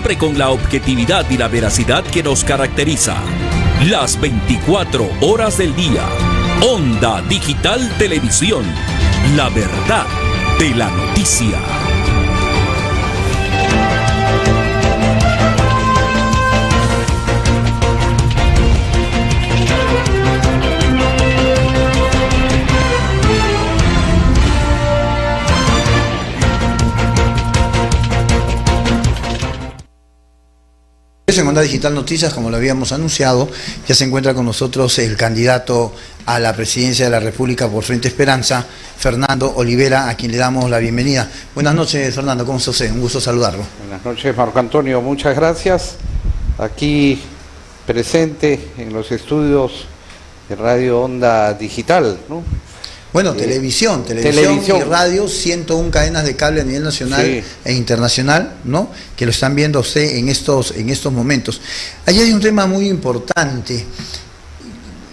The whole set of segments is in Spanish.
siempre con la objetividad y la veracidad que nos caracteriza. Las 24 horas del día. Onda Digital Televisión. La verdad de la noticia. En Onda Digital Noticias, como lo habíamos anunciado, ya se encuentra con nosotros el candidato a la presidencia de la República por Frente Esperanza, Fernando Olivera, a quien le damos la bienvenida. Buenas noches, Fernando, ¿cómo está usted? Un gusto saludarlo. Buenas noches, Marco Antonio, muchas gracias. Aquí presente en los estudios de Radio Onda Digital, ¿no? Bueno, televisión y radio, 101 cadenas de cable a nivel nacional e internacional, ¿no? Que lo están viendo usted en estos momentos. Allí hay un tema muy importante,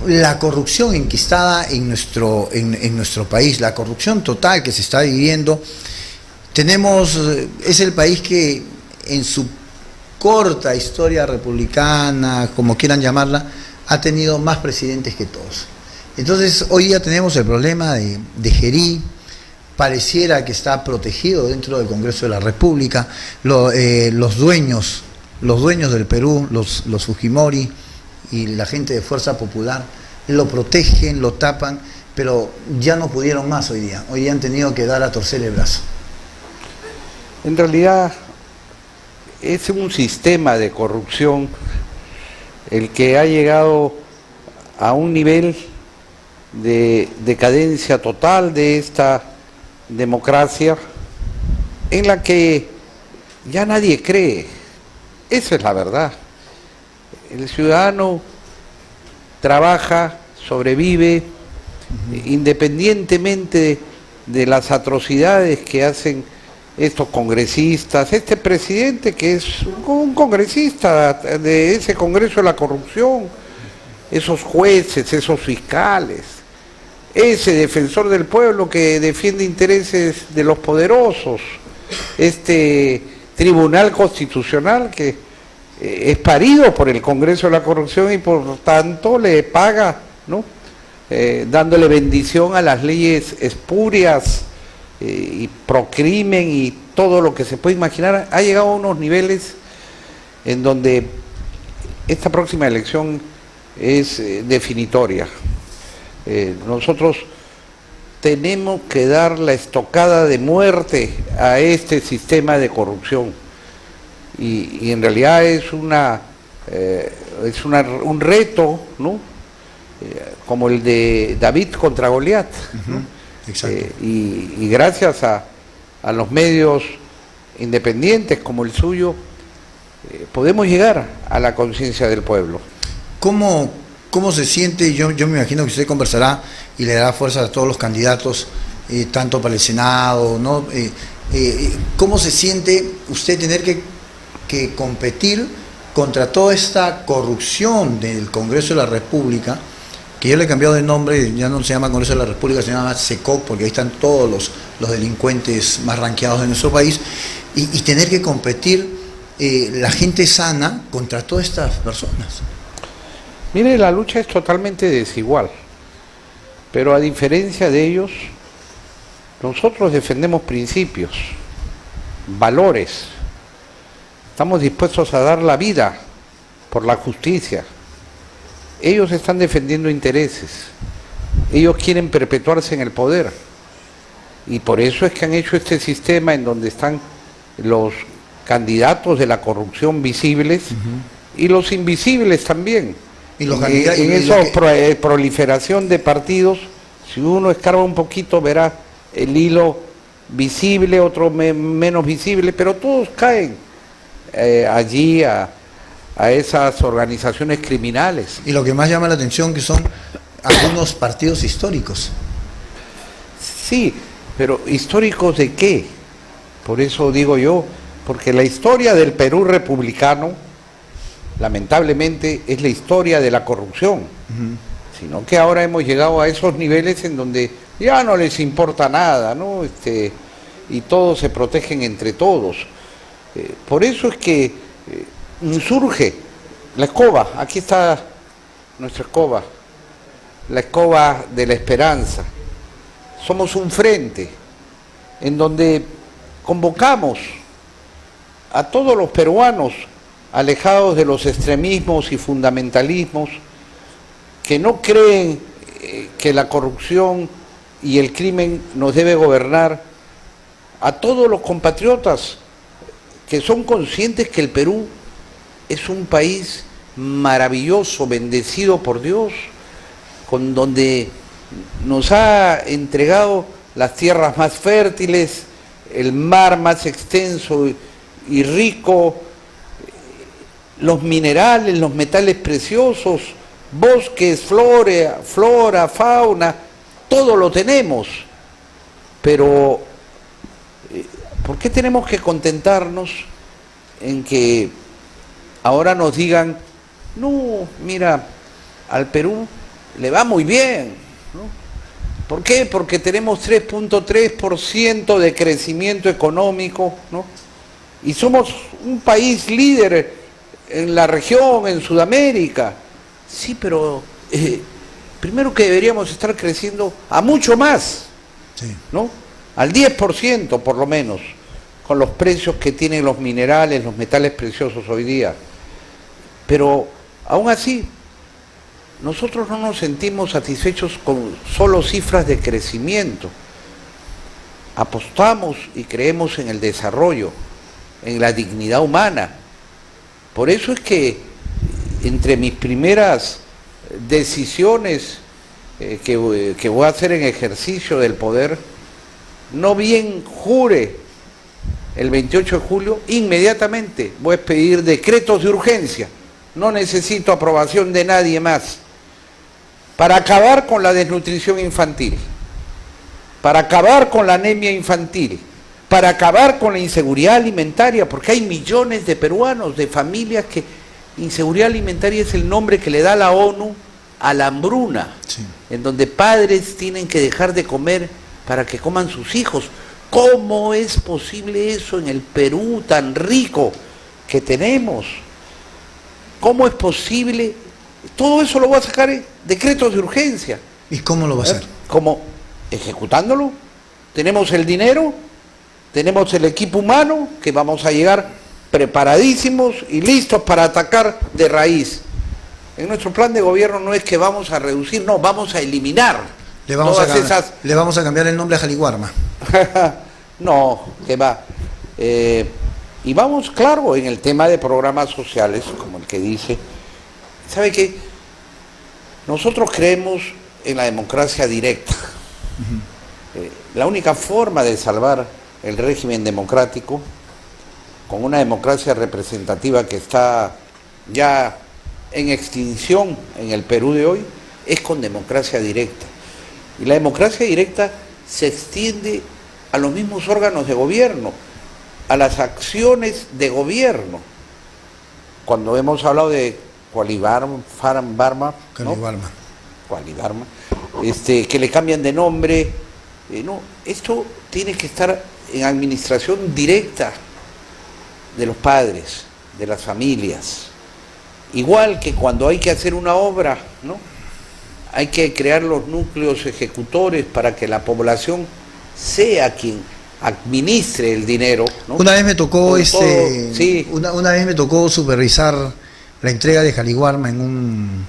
la corrupción enquistada en nuestro país, la corrupción total que se está viviendo. Es el país que en su corta historia republicana, como quieran llamarla, ha tenido más presidentes que todos. Entonces, hoy ya tenemos el problema de Gerí, pareciera que está protegido dentro del Congreso de la República, los dueños del Perú, los Fujimori y la gente de Fuerza Popular, lo protegen, lo tapan, pero ya no pudieron más hoy día han tenido que dar a torcer el brazo. En realidad, es un sistema de corrupción el que ha llegado a un nivel de decadencia total de esta democracia en la que ya nadie cree. Esa es la verdad. El ciudadano trabaja, sobrevive, independientemente de las atrocidades que hacen estos congresistas, este presidente que es un congresista de ese Congreso de la Corrupción, esos jueces, esos fiscales, ese defensor del pueblo que defiende intereses de los poderosos, este Tribunal Constitucional que es parido por el Congreso de la Corrupción y por tanto le paga, ¿no? Dándole bendición a las leyes espurias y procrimen y todo lo que se puede imaginar. Ha llegado a unos niveles en donde esta próxima elección es definitoria. Nosotros tenemos que dar la estocada de muerte a este sistema de corrupción y en realidad es un reto, ¿no? Como el de David contra Goliat, ¿no? Exacto. Y gracias a los medios independientes como el suyo podemos llegar a la conciencia del pueblo. ¿Cómo se siente? Yo me imagino que usted conversará y le dará fuerza a todos los candidatos, tanto para el Senado, ¿no? ¿Cómo se siente usted tener que competir contra toda esta corrupción del Congreso de la República, que yo le he cambiado de nombre, ya no se llama Congreso de la República, se llama SECOC, porque ahí están todos los delincuentes más ranqueados de nuestro país, y tener que competir la gente sana contra todas estas personas? Mire, la lucha es totalmente desigual, pero a diferencia de ellos, nosotros defendemos principios, valores, estamos dispuestos a dar la vida por la justicia. Ellos están defendiendo intereses, ellos quieren perpetuarse en el poder, y por eso es que han hecho este sistema en donde están los candidatos de la corrupción visibles y los invisibles también. Y en esa proliferación de partidos, si uno escarba un poquito verá el hilo visible, otro menos visible, pero todos caen allí a esas organizaciones criminales. Y lo que más llama la atención que son algunos partidos históricos. Sí, pero ¿históricos de qué? Por eso digo yo, porque la historia del Perú republicano lamentablemente es la historia de la corrupción, sino que ahora hemos llegado a esos niveles en donde ya no les importa nada, ¿no? Y todos se protegen entre todos. Por eso es que insurge la escoba. Aquí está nuestra escoba, la escoba de la esperanza. Somos un frente en donde convocamos a todos los peruanos alejados de los extremismos y fundamentalismos, que no creen que la corrupción y el crimen nos debe gobernar, a todos los compatriotas que son conscientes que el Perú es un país maravilloso, bendecido por Dios, con donde nos ha entregado las tierras más fértiles, el mar más extenso y rico, los minerales, los metales preciosos, bosques, flora, fauna, todo lo tenemos. Pero ¿por qué tenemos que contentarnos en que ahora nos digan, no, mira, al Perú le va muy bien, ¿no? ¿Por qué? Porque tenemos 3.3% de crecimiento económico, ¿no? Y somos un país líder en la región, en Sudamérica. Sí, pero primero que deberíamos estar creciendo a mucho más, Sí. ¿no? Al 10% por lo menos, con los precios que tienen los minerales, los metales preciosos hoy día. Pero aún así, nosotros no nos sentimos satisfechos con solo cifras de crecimiento. Apostamos y creemos en el desarrollo, en la dignidad humana. Por eso es que entre mis primeras decisiones que voy a hacer en ejercicio del poder, no bien jure el 28 de julio, inmediatamente voy a pedir decretos de urgencia. No necesito aprobación de nadie más, para acabar con la desnutrición infantil, para acabar con la anemia infantil, para acabar con la inseguridad alimentaria, porque hay millones de peruanos, de familias que inseguridad alimentaria es el nombre que le da la ONU a la hambruna, Sí. en donde padres tienen que dejar de comer para que coman sus hijos. ¿Cómo es posible eso en el Perú tan rico que tenemos? ¿Cómo es posible? Todo eso lo voy a sacar en decretos de urgencia. ¿Y cómo lo va a hacer? ¿Cómo? Ejecutándolo. Tenemos el dinero, tenemos el equipo humano, que vamos a llegar preparadísimos y listos para atacar de raíz. En nuestro plan de gobierno no es que vamos a reducir, no, vamos a eliminar Le vamos, todas esas... le vamos a cambiar el nombre a Jaliguarma. No, que va. Y vamos, claro, en el tema de programas sociales, como el que dice, ¿sabe qué? Nosotros creemos en la democracia directa. La única forma de salvar el régimen democrático, con una democracia representativa que está ya en extinción en el Perú de hoy, es con democracia directa. Y la democracia directa se extiende a los mismos órganos de gobierno, a las acciones de gobierno. Cuando hemos hablado de Qualibarma, que le cambian de nombre, no, esto tiene que estar en administración directa de los padres, de las familias. Igual que cuando hay que hacer una obra, ¿no? Hay que crear los núcleos ejecutores para que la población sea quien administre el dinero, ¿no? Una vez me tocó sí. una vez me tocó supervisar la entrega de Jaliguarma en un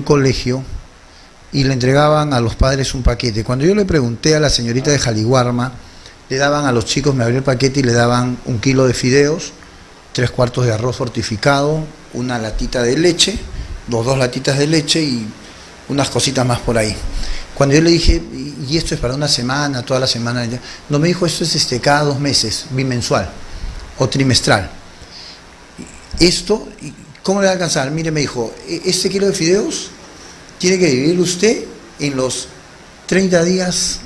colegio, y le entregaban a los padres un paquete. Cuando yo le pregunté a la señorita de Jaliguarma, le daban a los chicos, me abrió el paquete y le daban 1 kilo de fideos, 3 cuartos de arroz fortificado, una latita de leche, dos latitas de leche y unas cositas más por ahí. Cuando yo le dije, ¿y esto es para una semana, toda la semana? No, me dijo, esto es cada 2 meses, bimensual o trimestral. Esto, ¿cómo le va a alcanzar? Mire, me dijo, este kilo de fideos tiene que dividir usted en los 30 días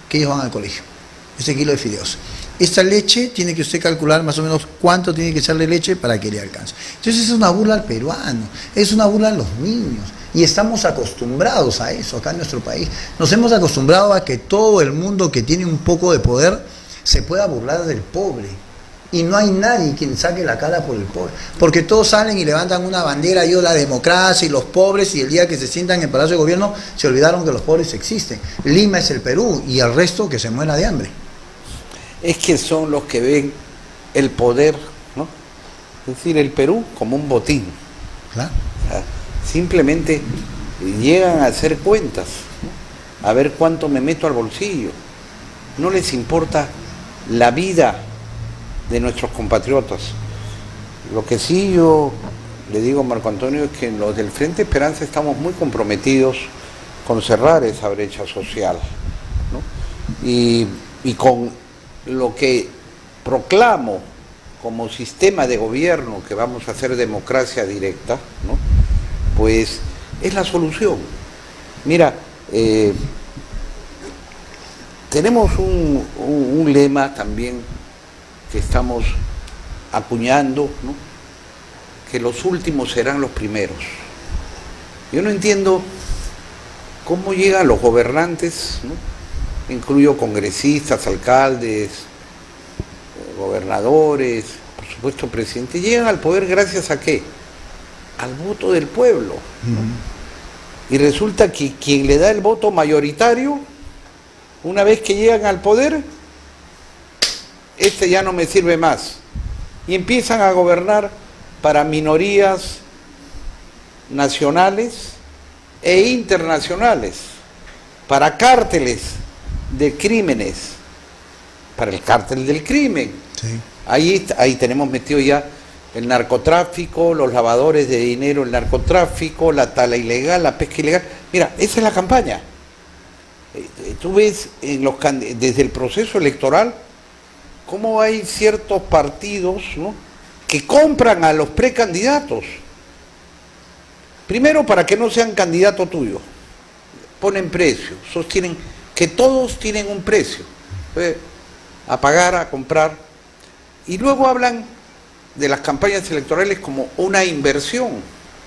que ellos van al colegio. Este kilo de fideos. Esta leche tiene que usted calcular más o menos cuánto tiene que echarle leche para que le alcance. Entonces es una burla al peruano, es una burla a los niños. Y estamos acostumbrados a eso acá en nuestro país. Nos hemos acostumbrado a que todo el mundo que tiene un poco de poder se pueda burlar del pobre. y no hay nadie quien saque la cara por el pobre, porque todos salen y levantan una bandera, yo la democracia y los pobres, y el día que se sientan en el Palacio de Gobierno se olvidaron que los pobres existen. Lima es el Perú y el resto que se muera de hambre. Es que son los que ven el poder, ¿no? Es decir, el Perú como un botín. Claro. O sea, simplemente llegan a hacer cuentas, ¿no? A ver cuánto me meto al bolsillo. No les importa la vida de nuestros compatriotas. Lo que sí yo le digo a Marco Antonio es que los del Frente Esperanza estamos muy comprometidos con cerrar esa brecha social, ¿no? Y con lo que proclamo como sistema de gobierno, que vamos a hacer democracia directa, ¿no? Pues es la solución. Mira, tenemos un lema también que estamos acuñando, ¿no? Que los últimos serán los primeros. Yo no entiendo cómo llegan los gobernantes, ¿no? Incluyo congresistas, alcaldes, gobernadores, por supuesto presidentes, llegan al poder gracias a ¿qué? Al voto del pueblo, ¿no? Y resulta que quien le da el voto mayoritario, una vez que llegan al poder, este ya no me sirve más. Y empiezan a gobernar para minorías nacionales e internacionales, para cárteles de crímenes, para el cártel del crimen. Sí. Ahí tenemos metido ya el narcotráfico, los lavadores de dinero, el narcotráfico, la tala ilegal, la pesca ilegal. Mira, esa es la campaña. Tú ves desde el proceso electoral cómo hay ciertos partidos, ¿no?, que compran a los precandidatos. Primero, para que no sean candidato tuyo. Ponen precio, sostienen que todos tienen un precio. A pagar, a comprar. Y luego hablan de las campañas electorales como una inversión.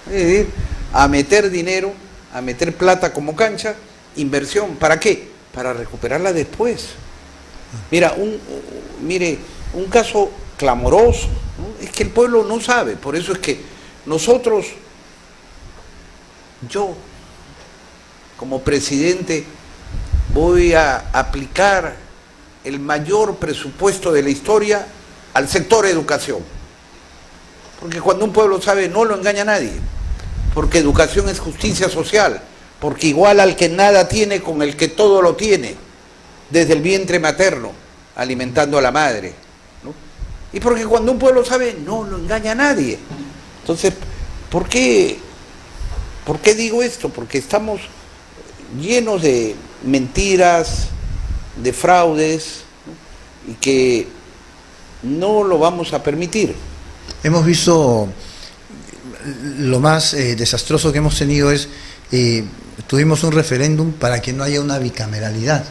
Es decir, a meter dinero, a meter plata como cancha, inversión. ¿Para qué? Para recuperarla después. Mira, un caso clamoroso, ¿no? Es que el pueblo no sabe, por eso es que nosotros, yo como presidente, voy a aplicar el mayor presupuesto de la historia al sector educación. Porque cuando un pueblo sabe, no lo engaña a nadie. Porque educación es justicia social. Porque igual al que nada tiene con el que todo lo tiene, desde el vientre materno, alimentando a la madre, ¿no? Y porque cuando un pueblo sabe, no lo engaña a nadie. Entonces, ¿por qué digo esto? Porque estamos llenos de mentiras, de fraudes, ¿no? Y que no lo vamos a permitir. Hemos visto, lo más desastroso que hemos tenido es, tuvimos un referéndum para que no haya una bicameralidad,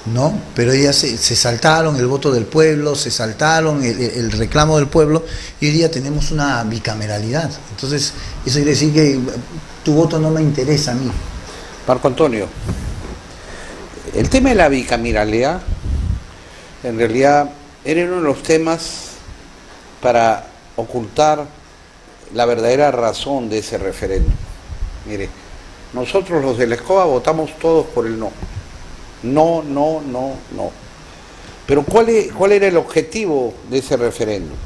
¿no? Pero ellas se saltaron el voto del pueblo, se saltaron el reclamo del pueblo, y hoy día tenemos una bicameralidad. Entonces, eso quiere decir que tu voto no me interesa a mí. Marco Antonio, el tema de la bicameralidad, en realidad, era uno de los temas para ocultar la verdadera razón de ese referéndum. Mire, nosotros los de la escoba votamos todos por el no. No, no, no, no. Pero ¿cuál era el objetivo de ese referéndum?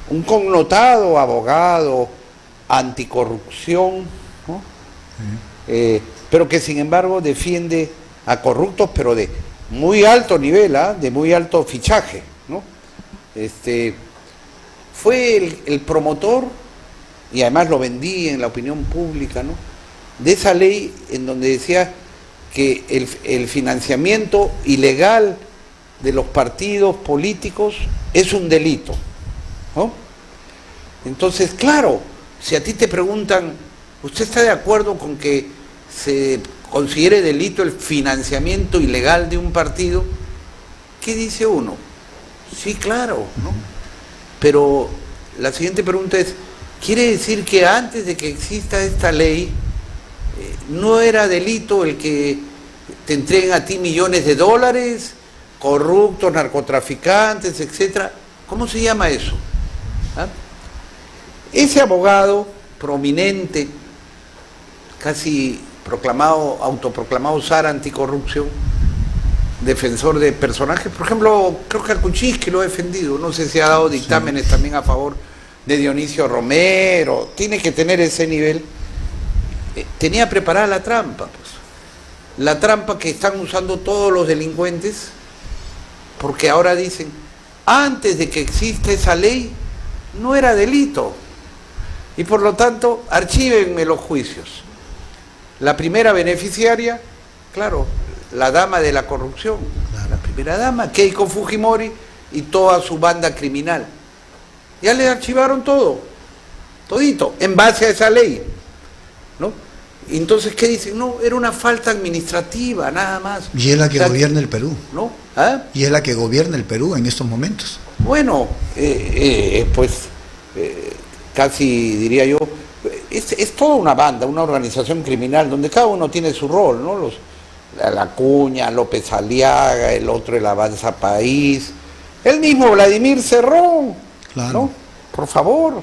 Un connotado abogado anticorrupción, ¿no? Pero que sin embargo defiende a corruptos, pero de muy alto nivel, de muy alto fichaje, ¿no? Fue el promotor, y además lo vendí en la opinión pública, ¿no?, de esa ley en donde decía que el financiamiento ilegal de los partidos políticos es un delito, ¿no? Entonces, claro, si a ti te preguntan, ¿usted está de acuerdo con que se considere delito el financiamiento ilegal de un partido? ¿Qué dice uno? Sí, claro, ¿no? Pero la siguiente pregunta es, ¿quiere decir que antes de que exista esta ley no era delito el que te entreguen a ti millones de dólares, corruptos, narcotraficantes, etcétera, ¿Cómo se llama eso? ¿Ah? Ese abogado prominente, casi autoproclamado zar anticorrupción, defensor de personajes, por ejemplo, creo que Kuczynski lo ha defendido, no sé si ha dado dictámenes también a favor de Dionisio Romero, tiene que tener ese nivel. Tenía preparada la trampa, pues. La trampa que están usando todos los delincuentes, porque ahora dicen, antes de que exista esa ley, no era delito, y por lo tanto, archívenme los juicios. La primera beneficiaria, claro, la dama de la corrupción, la primera dama, Keiko Fujimori y toda su banda criminal. Ya le archivaron todo, todito, en base a esa ley, ¿no? Y entonces, ¿qué dicen? No, era una falta administrativa, nada más. Y es la que gobierna el Perú. ¿No? ¿Ah? Y es la que gobierna el Perú en estos momentos. Bueno, casi diría yo, es toda una banda, una organización criminal, donde cada uno tiene su rol, ¿no? La Acuña, López Aliaga, el otro el Avanza País, el mismo Vladimir Cerrón, Claro. ¿no? Por favor,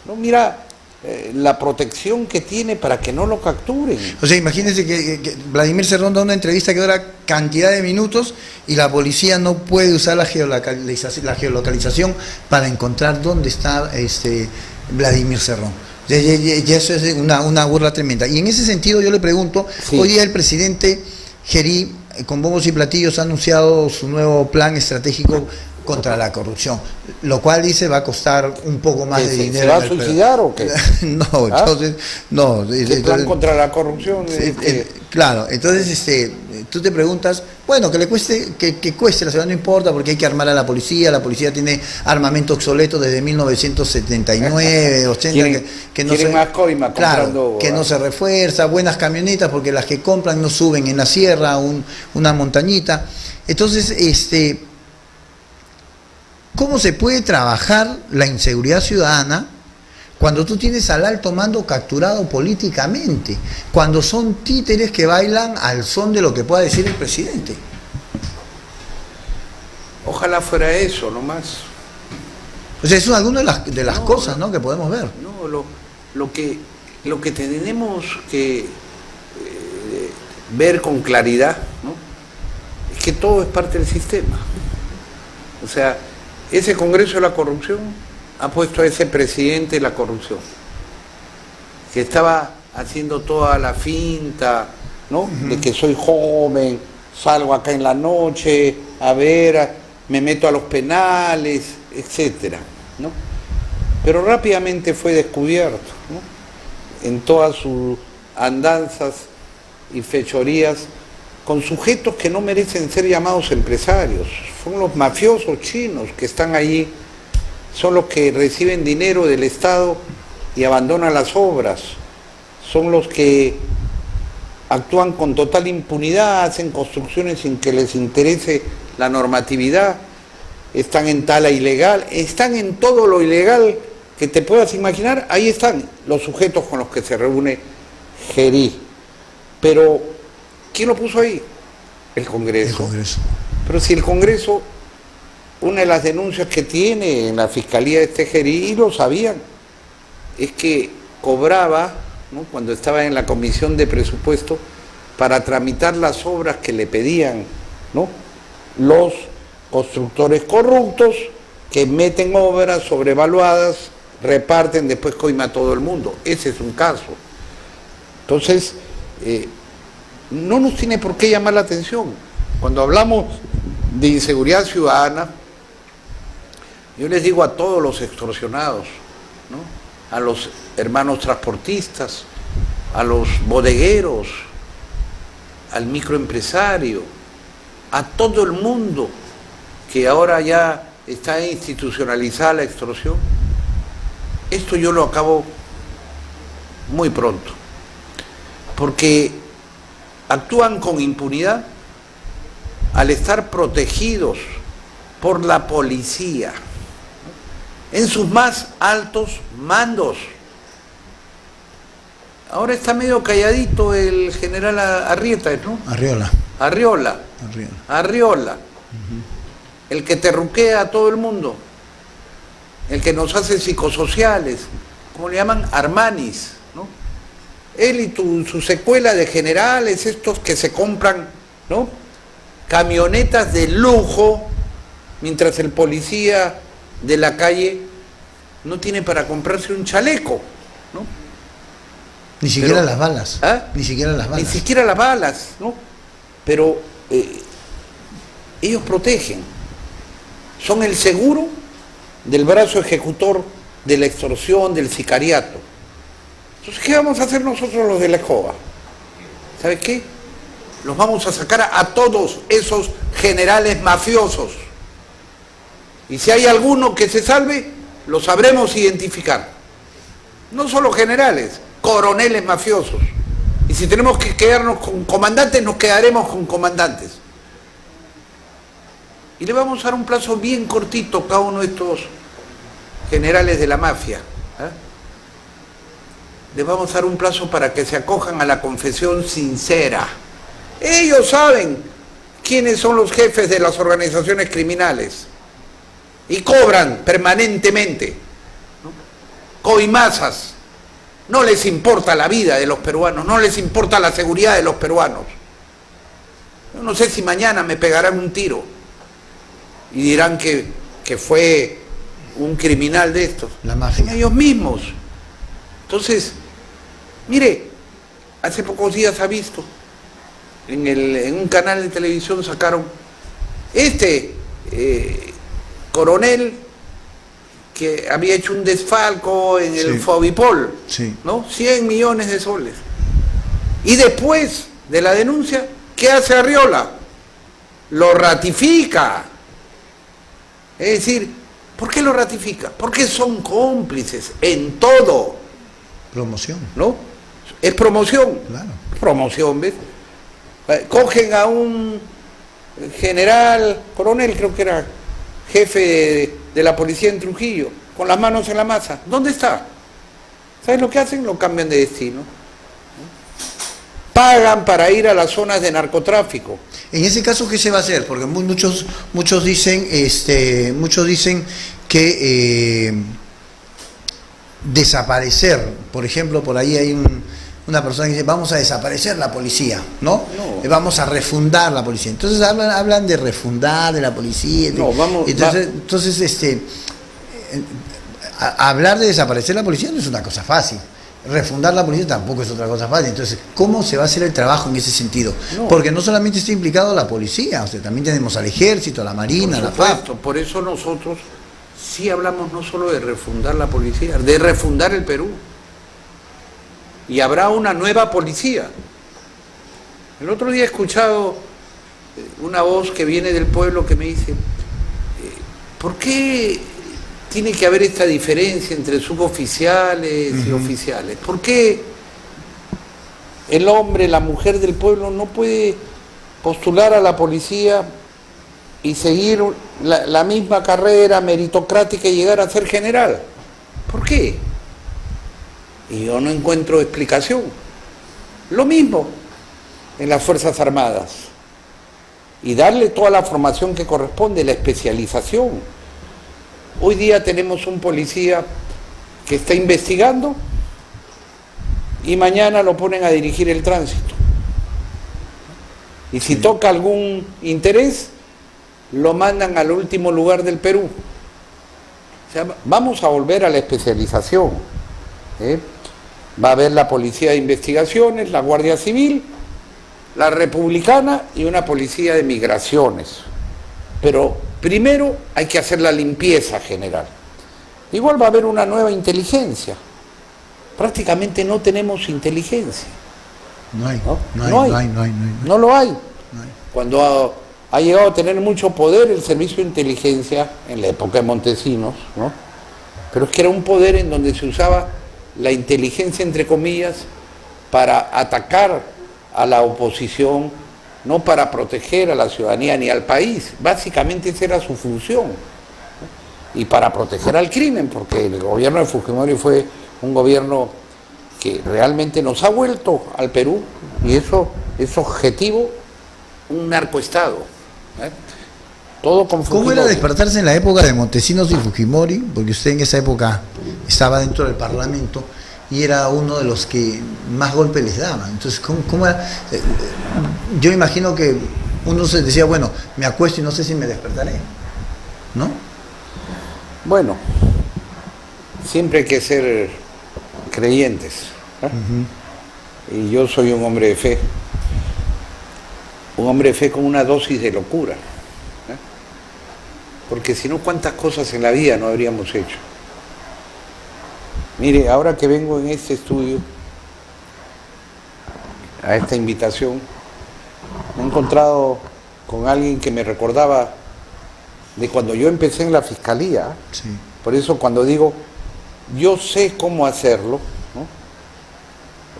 ¿no? Mira la protección que tiene para que no lo capturen. O sea, imagínense que Vladimir Cerrón da una entrevista que dura cantidad de minutos y la policía no puede usar la geolocalización para encontrar dónde está Vladimir Cerrón. Y eso es una burla tremenda. Y en ese sentido yo le pregunto, sí. Hoy día el presidente Gerí, con bombos y platillos, ha anunciado su nuevo plan estratégico contra la corrupción, lo cual dice va a costar un poco más de dinero. ¿Se va a suicidar o qué? No, ¿Ah? entonces, no. El plan contra la corrupción. Claro, entonces tú te preguntas, bueno, que le cueste, que cueste, la ciudad no importa porque hay que armar a la policía tiene armamento obsoleto desde 1979, 80, que no se, más coima claro, que no se refuerza, buenas camionetas porque las que compran no suben en la sierra, una montañita. Entonces, ¿cómo se puede trabajar la inseguridad ciudadana cuando tú tienes al alto mando capturado políticamente? Cuando son títeres que bailan al son de lo que pueda decir el presidente. Ojalá fuera eso, nomás. O sea, eso es alguna de las cosas, ¿no?, que podemos ver. No, lo que tenemos que ver con claridad, ¿no?, es que todo es parte del sistema. O sea, ese Congreso de la Corrupción ha puesto a ese presidente de la corrupción, que estaba haciendo toda la finta, ¿no?, de que soy joven, salgo acá en la noche, a ver, me meto a los penales, etcétera, ¿no? Pero rápidamente fue descubierto, ¿no?, en todas sus andanzas y fechorías, con sujetos que no merecen ser llamados empresarios. Son los mafiosos chinos que están allí, son los que reciben dinero del Estado y abandonan las obras, son los que actúan con total impunidad, hacen construcciones sin que les interese la normatividad, están en tala ilegal, están en todo lo ilegal que te puedas imaginar. Ahí están los sujetos con los que se reúne Gerí. Pero ¿quién lo puso ahí? El Congreso. El Congreso. Pero si el Congreso, una de las denuncias que tiene en la Fiscalía de Gerí, y lo sabían, es que cobraba, ¿no?, cuando estaba en la Comisión de Presupuesto, para tramitar las obras que le pedían, ¿no?, los constructores corruptos que meten obras sobrevaluadas, reparten después coima a todo el mundo. Ese es un caso. Entonces, no nos tiene por qué llamar la atención. Cuando hablamos de inseguridad ciudadana, yo les digo a todos los extorsionados, ¿no?, a los hermanos transportistas, a los bodegueros, al microempresario, a todo el mundo que ahora ya está institucionalizada la extorsión, esto yo lo acabo muy pronto, porque actúan con impunidad al estar protegidos por la policía en sus más altos mandos. Ahora está medio calladito el general Arrieta, ¿no? Arriola. El que terruquea a todo el mundo. el que nos hace psicosociales, como le llaman, Armanis, ¿no? Él y su secuela de generales, estos que se compran, ¿no?, camionetas de lujo, mientras el policía de la calle no tiene para comprarse un chaleco, ¿no? Ni siquiera las balas. ¿Ah? Ni siquiera las balas. Ni siquiera las balas, ¿no? Pero ellos protegen. Son el seguro del brazo ejecutor de la extorsión, del sicariato. Entonces, ¿qué vamos a hacer nosotros los de la escoba? ¿Sabe qué? Los vamos a sacar a todos esos generales mafiosos. Y si hay alguno que se salve, lo sabremos identificar. No solo generales, coroneles mafiosos. Y si tenemos que quedarnos con comandantes, nos quedaremos con comandantes. Y le vamos a dar un plazo bien cortito a cada uno de estos generales de la mafia. Les vamos a dar un plazo para que se acojan a la confesión sincera. Ellos saben quiénes son los jefes de las organizaciones criminales y cobran permanentemente, ¿no?, coimazas. No les importa la vida de los peruanos, no les importa la seguridad de los peruanos. Yo no sé si mañana me pegarán un tiro y dirán que fue un criminal de estos. La mafia. Ellos mismos. Entonces, mire, hace pocos días ha visto, en un canal de televisión sacaron coronel que había hecho un desfalco en el Fobipol, ¿no? 100 millones de soles. Y después de la denuncia, ¿qué hace Arriola? Lo ratifica. Es decir, ¿por qué lo ratifica? Porque son cómplices en todo. Promoción. ¿No? Es promoción. Claro. Promoción, ¿ves? Cogen a un general, coronel, creo que era jefe de la policía en Trujillo, con las manos en la masa. ¿Dónde está? ¿Sabes lo que hacen? Lo cambian de destino. Pagan para ir a las zonas de narcotráfico. En ese caso, ¿qué se va a hacer? Porque muchos dicen que desaparecer, por ejemplo, por ahí hay una persona que dice, vamos a desaparecer la policía, ¿no? Vamos a refundar la policía. Entonces hablan de refundar de la policía. Entonces, hablar de desaparecer la policía no es una cosa fácil. Refundar la policía tampoco es otra cosa fácil. Entonces, ¿cómo se va a hacer el trabajo en ese sentido? Porque no solamente está implicado la policía, o sea, también tenemos al ejército, a la marina, a la FAP. Por eso nosotros sí hablamos no solo de refundar la policía, de refundar el Perú. Y habrá una nueva policía. El otro día he escuchado una voz que viene del pueblo que me dice, ¿por qué tiene que haber esta diferencia entre suboficiales y oficiales? ¿Por qué el hombre, la mujer del pueblo no puede postular a la policía y seguir la misma carrera meritocrática y llegar a ser general? ¿Por qué? Y yo no encuentro explicación. Lo mismo en las Fuerzas Armadas. Y darle toda la formación que corresponde, la especialización. Hoy día tenemos un policía que está investigando y mañana lo ponen a dirigir el tránsito. Y si toca algún interés, lo mandan al último lugar del Perú. O sea, vamos a volver a la especialización. Va a haber la Policía de Investigaciones, la Guardia Civil, la Republicana y una Policía de Migraciones. Pero primero hay que hacer la limpieza general. Igual va a haber una nueva inteligencia. Prácticamente no tenemos inteligencia. No lo hay. Cuando ha llegado a tener mucho poder el servicio de inteligencia en la época de Montesinos, ¿no? Pero es que era un poder en donde se usaba la inteligencia, entre comillas, para atacar a la oposición, no para proteger a la ciudadanía ni al país. Básicamente esa era su función. Y para proteger al crimen, porque el gobierno de Fujimori fue un gobierno que realmente nos ha vuelto al Perú, y eso es objetivo, un narcoestado. Todo con ¿Cómo Fujimori. era despertarse en la época de Montesinos y Fujimori? Porque usted en esa época estaba dentro del Parlamento y era uno de los que más golpes les daban. Entonces, ¿cómo era? Yo imagino que uno se decía, bueno, me acuesto y no sé si me despertaré, ¿no? Bueno, siempre hay que ser creyentes, ¿eh? Y yo soy un hombre de fe con una dosis de locura, ¿eh? Porque si no, ¿cuántas cosas en la vida no habríamos hecho? Mire, ahora que vengo en este estudio, a esta invitación, me he encontrado con alguien que me recordaba de cuando yo empecé en la Fiscalía. Sí. Por eso cuando digo, yo sé cómo hacerlo, ¿no?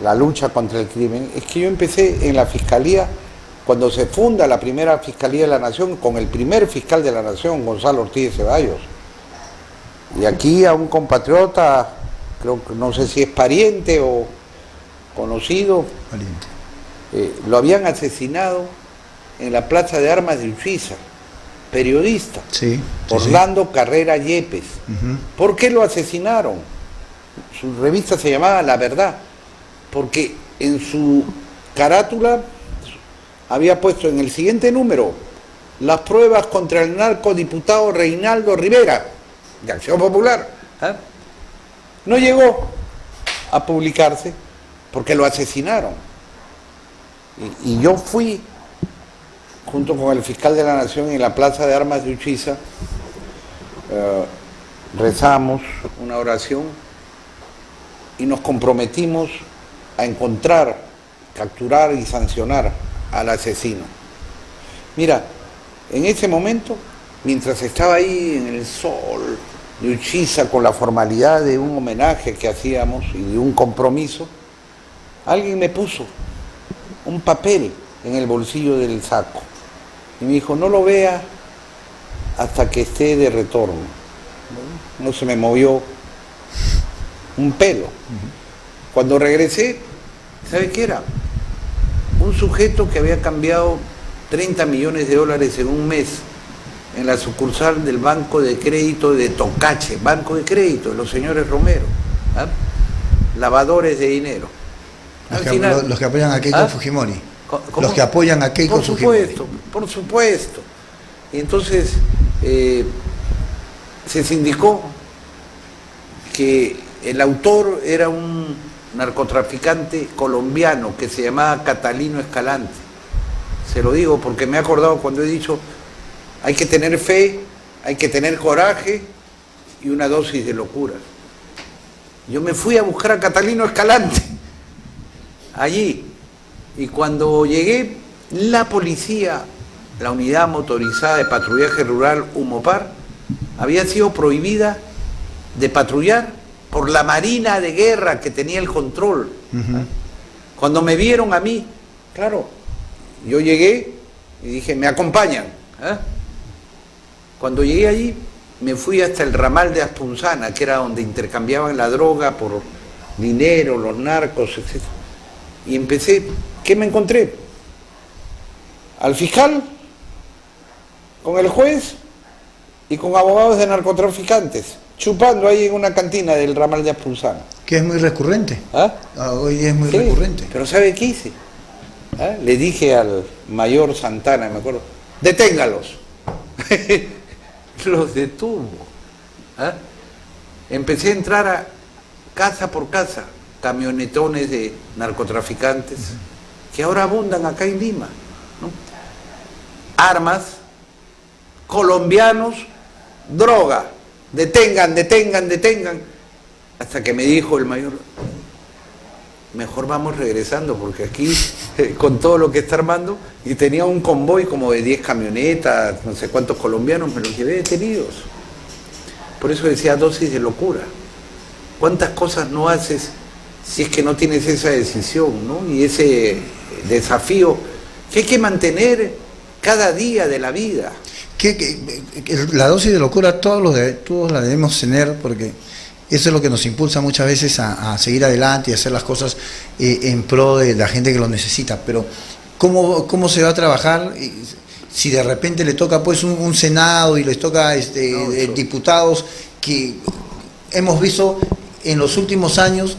La lucha contra el crimen, es que yo empecé en la Fiscalía cuando se funda la primera Fiscalía de la Nación con el primer fiscal de la Nación, Gonzalo Ortiz de Ceballos. Y aquí a un compatriota, creo que no sé si es pariente o conocido, Valiente. lo habían asesinado en la Plaza de Armas de Urquiza, periodista, Sí, sí, Orlando Carrera Yepes. Ujú. ¿Por qué lo asesinaron? Su revista se llamaba La Verdad, porque en su carátula había puesto en el siguiente número las pruebas contra el narcodiputado Reinaldo Rivera, de Acción Popular. ¿Eh? No llegó a publicarse porque lo asesinaron. Y yo fui, junto con el fiscal de la Nación, en la Plaza de Armas de Urquiza, rezamos una oración y nos comprometimos a encontrar, capturar y sancionar al asesino. Mira, en ese momento, mientras estaba ahí en el sol de Urquiza con la formalidad de un homenaje que hacíamos y de un compromiso, alguien me puso un papel en el bolsillo del saco y me dijo, no lo vea hasta que esté de retorno. No se me movió un pelo. Cuando regresé, ¿sabe qué era? Un sujeto que había cambiado 30 millones de dólares en un mes en la sucursal del Banco de Crédito de Tocache, Banco de Crédito de los señores Romero, ¿ah? Lavadores de dinero. Los que apoyan a Keiko Fujimori. ¿Cómo? Los que apoyan a Keiko Fujimori. Por supuesto. Y entonces se sindicó que el autor era un narcotraficante colombiano que se llamaba Catalino Escalante. Se lo digo porque me he acordado cuando he dicho, hay que tener fe, hay que tener coraje y una dosis de locura. Yo me fui a buscar a Catalino Escalante allí, y cuando llegué, la policía, la unidad motorizada de patrullaje rural Humopar, había sido prohibida de patrullar por la Marina de Guerra que tenía el control. Uh-huh. Cuando me vieron a mí, claro, yo llegué y dije, ¿me acompañan? ¿Eh? Cuando llegué allí, me fui hasta el ramal de Aspunzana, que era donde intercambiaban la droga por dinero, los narcos, etc. Y empecé, ¿qué me encontré? Al fiscal, con el juez y con abogados de narcotraficantes, chupando ahí en una cantina del ramal de Aspunzana. Que es muy recurrente. ¿Ah? Hoy es muy Sí, recurrente. pero ¿sabe qué hice? ¿Ah? Le dije al mayor Santana, me acuerdo, deténgalos. Los detuvo. ¿Ah? Empecé a entrar a casa por casa, camionetones de narcotraficantes, que ahora abundan acá en Lima, ¿no? Armas, colombianos, droga, detengan, hasta que me dijo el mayor, mejor vamos regresando, porque aquí, con todo lo que está armando, y tenía un convoy como de 10 camionetas, no sé cuántos colombianos, me los llevé detenidos. Por eso decía dosis de locura. ¿Cuántas cosas no haces si es que no tienes esa decisión, ¿no? Y ese desafío que hay que mantener cada día de la vida? La dosis de locura todos la debemos tener, porque eso es lo que nos impulsa muchas veces a seguir adelante y hacer las cosas en pro de la gente que lo necesita. Pero ¿cómo se va a trabajar si de repente le toca pues un Senado y les toca diputados que hemos visto en los últimos años,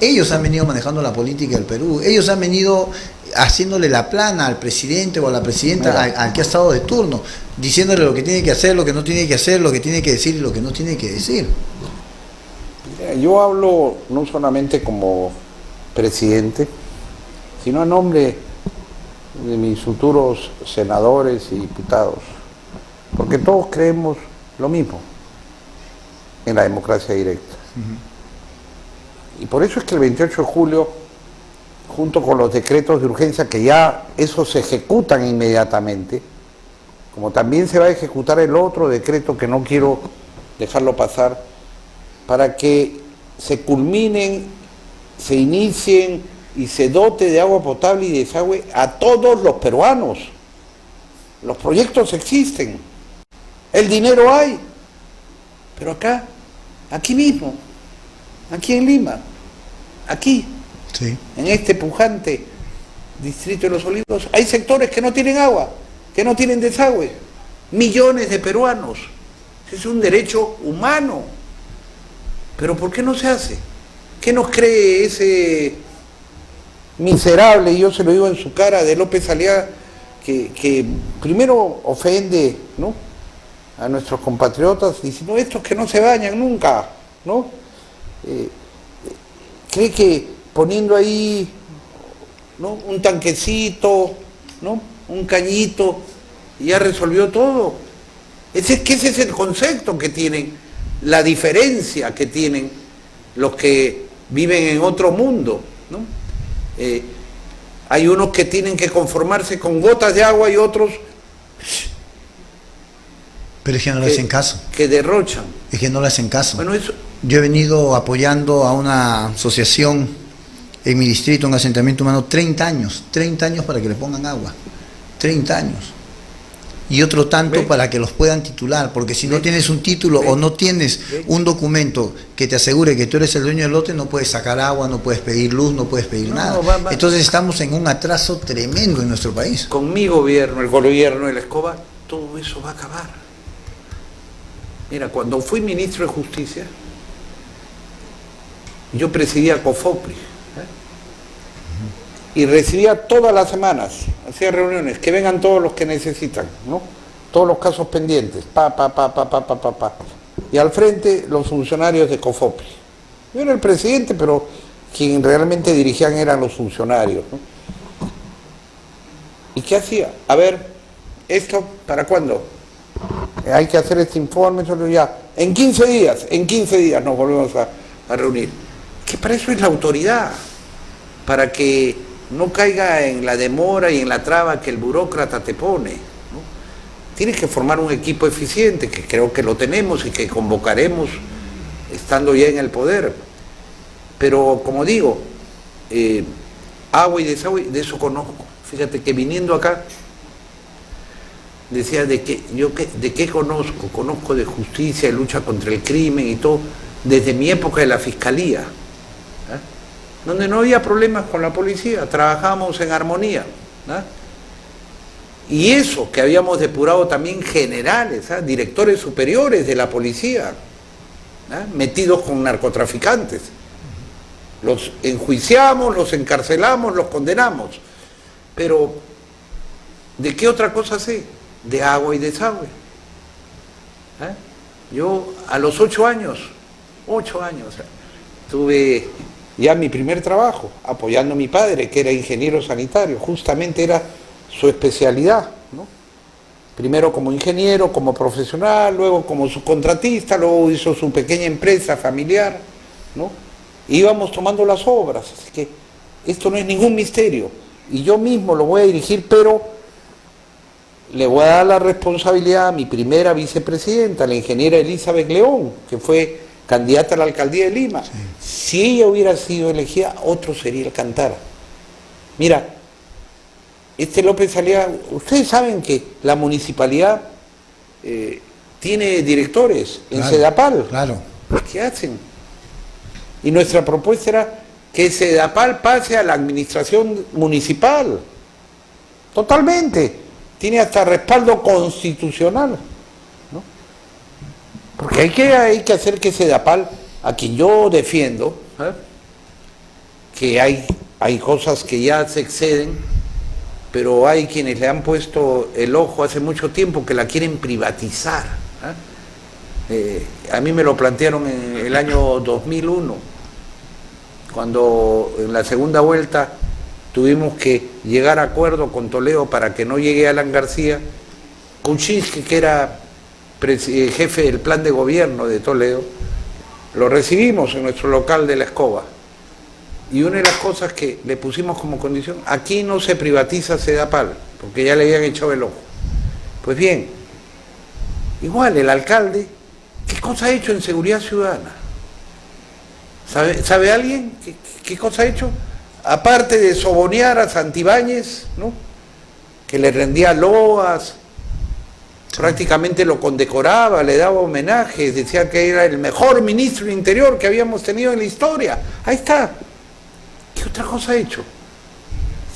ellos han venido manejando la política del Perú, ellos han venido haciéndole la plana al presidente o a la presidenta al que ha estado de turno, diciéndole lo que tiene que hacer, lo que no tiene que hacer, lo que tiene que decir y lo que no tiene que decir. Yo hablo no solamente como presidente, sino a nombre de mis futuros senadores y diputados, porque todos creemos lo mismo en la democracia directa. Y por eso es que el 28 de julio, junto con los decretos de urgencia, que ya esos se ejecutan inmediatamente, como también se va a ejecutar el otro decreto que no quiero dejarlo pasar, para que se culminen, se inicien y se dote de agua potable y desagüe a todos los peruanos. Los proyectos existen, el dinero hay, pero acá, aquí mismo, aquí en Lima, aquí, Sí. en este pujante distrito de Los Olivos, hay sectores que no tienen agua, que no tienen desagüe, millones de peruanos. Es un derecho humano. Pero ¿por qué no se hace? ¿Qué nos cree ese miserable, y yo se lo digo en su cara, de López Aliaga, que primero ofende, ¿no?, a nuestros compatriotas, diciendo estos que no se bañan nunca, ¿no? Cree que poniendo ahí, ¿no?, un tanquecito, ¿no?, un cañito, ya resolvió todo. Ese es el concepto que tienen, la diferencia que tienen los que viven en otro mundo, ¿no? Hay unos que tienen que conformarse con gotas de agua y otros Pero es que no le hacen caso. Que derrochan. Es que no le hacen caso. Bueno, eso... Yo he venido apoyando a una asociación en mi distrito, un asentamiento humano, 30 años para que le pongan agua, 30 años. Y otro tanto para que los puedan titular, porque si no tienes un título o no tienes un documento que te asegure que tú eres el dueño del lote, no puedes sacar agua, no puedes pedir luz, no puedes pedir nada. Entonces estamos en un atraso tremendo en nuestro país. Con mi gobierno, el gobierno de la Escoba, todo eso va a acabar. Mira, cuando fui ministro de Justicia, yo presidía COFOPRI, y recibía todas las semanas, hacía reuniones, que vengan todos los que necesitan, ¿no?, todos los casos pendientes, y al frente los funcionarios de COFOPRI. Yo era el presidente, pero quien realmente dirigían eran los funcionarios, ¿no? ¿Y qué hacía? A ver, ¿esto para cuándo? Hay que hacer este informe, solo ya. En 15 días nos volvemos a reunir. Que para eso es la autoridad, para que no caiga en la demora y en la traba que el burócrata te pone, ¿no? Tienes que formar un equipo eficiente, que creo que lo tenemos y que convocaremos estando ya en el poder. Pero, como digo, agua y desagüe, de eso conozco. Fíjate que viniendo acá, decía de qué conozco. Conozco de justicia, de lucha contra el crimen y todo, desde mi época de la fiscalía, donde no había problemas con la policía, trabajábamos en armonía, ¿no? Y eso, que habíamos depurado también generales, directores superiores de la policía, ¿no?, metidos con narcotraficantes. Los enjuiciamos, los encarcelamos, los condenamos. Pero, ¿de qué otra cosa sé? De agua y desagüe. Yo a los 8 años, tuve ya mi primer trabajo, apoyando a mi padre, que era ingeniero sanitario, justamente era su especialidad, ¿no? Primero como ingeniero, como profesional, luego como subcontratista, luego hizo su pequeña empresa familiar, ¿no? Íbamos tomando las obras, así que esto no es ningún misterio, y yo mismo lo voy a dirigir, pero le voy a dar la responsabilidad a mi primera vicepresidenta, la ingeniera Elizabeth León, que fue candidata a la alcaldía de Lima. Sí. Si ella hubiera sido elegida, otro sería Alcántara. Mira, López Aliaga, ustedes saben que la municipalidad tiene directores en Sedapal. Claro. ¿Qué hacen? Y nuestra propuesta era que Sedapal pase a la administración municipal. Totalmente. tiene hasta respaldo constitucional, ¿no? Porque hay que hacer que Sedapal, a quien yo defiendo, que hay cosas que ya se exceden, pero hay quienes le han puesto el ojo hace mucho tiempo que la quieren privatizar. A mí me lo plantearon en el año 2001, cuando en la segunda vuelta tuvimos que llegar a acuerdo con Toledo para que no llegue Alan García. Kuczynski, que era jefe del plan de gobierno de Toledo, lo recibimos en nuestro local de La Escoba. Y una de las cosas que le pusimos como condición, aquí no se privatiza Sedapal, porque ya le habían echado el ojo. Pues bien, igual el alcalde, ¿qué cosa ha hecho en seguridad ciudadana? ¿Sabe alguien qué cosa ha hecho? Aparte de sobonear a Santibáñez, ¿no?, que le rendía loas, prácticamente lo condecoraba, le daba homenajes, decía que era el mejor ministro de Interior que habíamos tenido en la historia. Ahí está. ¿Qué otra cosa ha hecho?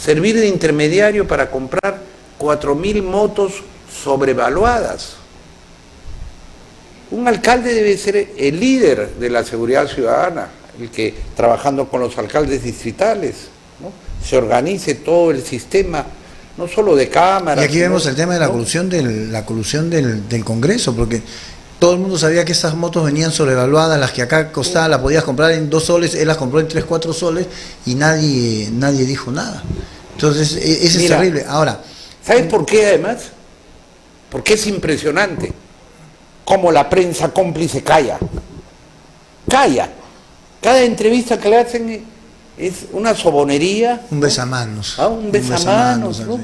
Servir de intermediario para comprar 4.000 motos sobrevaluadas. Un alcalde debe ser el líder de la seguridad ciudadana, el que, trabajando con los alcaldes distritales, ¿no?, se organice todo el sistema, no solo de cámaras. Y aquí vemos el tema de la colusión del Congreso, porque todo el mundo sabía que esas motos venían sobrevaluadas, las que acá costaban, las podías comprar en 2 soles, él las compró en 3, 4 soles y nadie dijo nada. Entonces, eso es terrible. Ahora, ¿sabes por qué además? Porque es impresionante cómo la prensa cómplice calla. Calla. Cada entrevista que le hacen es una sobonería. Un besamanos. Un besamanos, ¿no?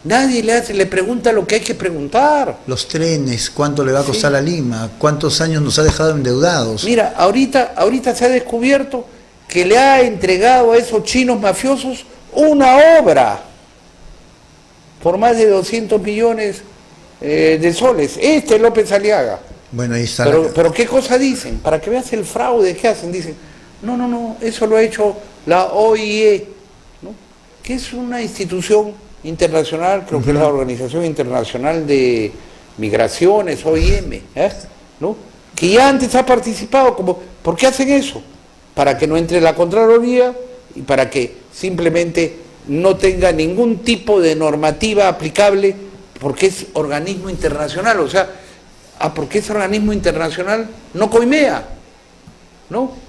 Nadie le pregunta lo que hay que preguntar. Los trenes, ¿cuánto le va a costar a Lima? ¿Cuántos años nos ha dejado endeudados? Mira, ahorita se ha descubierto que le ha entregado a esos chinos mafiosos una obra por más de 200 millones de soles. López Aliaga. Bueno, ahí está. Pero ¿qué cosa dicen? Para que veas el fraude que hacen, dicen, no, eso lo ha hecho la OIE, ¿no?, que es una institución internacional, creo que es la Organización Internacional de Migraciones, OIM, ¿no?, que ya antes ha participado. ¿Por qué hacen eso? Para que no entre la Contraloría y para que simplemente no tenga ningún tipo de normativa aplicable, porque es organismo internacional. O sea, porque es organismo internacional, no coimea, ¿no?